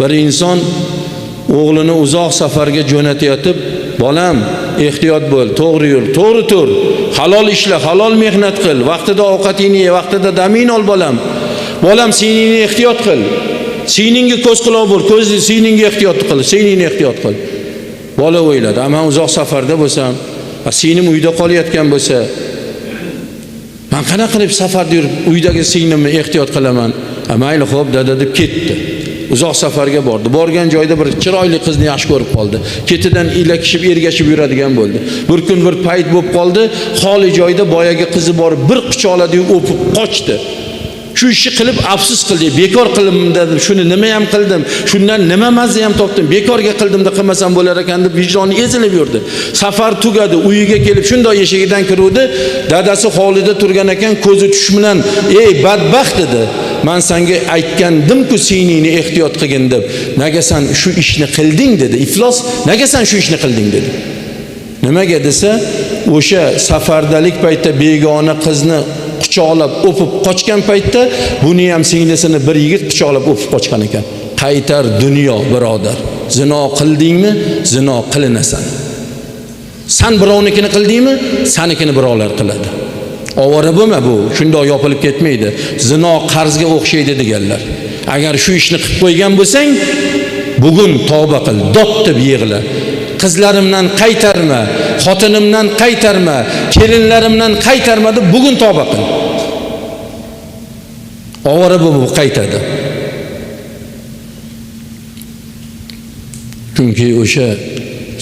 Bir inson o'g'lini uzoq safarga jo'natayotib, bolam, ehtiyot bo'l, to'g'ri yur, to'g'ri tur, halol ishla, halol mehnat qil, vaqtida ovqatingni ye, vaqtida damin ol bolam. Bolam, siningni ehtiyot qil. Siningga ko'z quloq bo'l, ko'zni siningga ehtiyot qil, siningni ehtiyot qil. Bola o'yladi, men uzoq safarda bo'lsam, sinim uyda qolayotgan bo'lsa, men qanaqa qilib safarda yurib, uydagi sinimni ehtiyot qilaman? Mayli, xo'p, dada deb ketdi. Uzoq safarga bordi. Borgan joyda bir chiroyli qizni yaxshi ko'rib qoldi. Ketidan ilakishib, ergashib yuradigan bo'ldi. Bir kun bir payt bo'lib qoldi, xoli joyda boyagi qizi borib bir quchoqladi-yu, o'pib qochdi. Shu ishni qilib afsus qildi. Bekor qildim dedim. Shuni nima ham qildim? Shundan nima mazza ham topdim? Bekorga qildim deb qilmasam bo'lar ekan deb vijdoni ezilib yurdi. Safar tugadi, uyiga kelib shunday eshigidan kiruvdi. Dadasi hovlida turgan ekan, ko'zi tush bilan, "Ey badbaxt" dedi. "Men senga aytgandim-ku siningni ehtiyot qilgin deb. Nega sen shu ishni qilding?" dedi. "Iflos, nega sen shu ishni qilding?" dedi. Nimaga desa, o'sha safardalik paytda begona qizni quchoqlab o'pib qochgan paytda buni ham singlisini bir yigit quchoqlab o'pib qochgan ekan. Qaytar dunyo, birodar. Zino qildingmi, zino qilinasan. Sen birovnikini qildingmi, senikini birovlar qiladi. Ovora bo'lma bu, shunday yopilib ketmaydi. Zino qarzga o'xshaydi deganlar. Agar shu ishni qilib qo'ygan bo'lsang, bugun tavba qil, dod deb yig'la. Qizlarimdan qaytarma, xotinimdan qaytarma, kelinlarimdan qaytarma deb bugun tavba qil. Ovora bu qaytadi. Chunki o'sha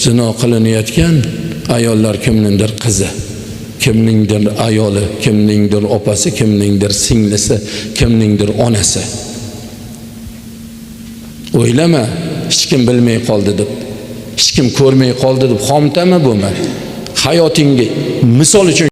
zino qilinayotgan ayollar kimningdir qizi, kimningdir ayoli, kimningdir opasi, kimningdir singlisi, kimningdir onasi. O'ylama, hech kim bilmay qoldi deb, hech kim ko'rmay qoldi deb xomtama bo'lma. Hayotingga misol uchun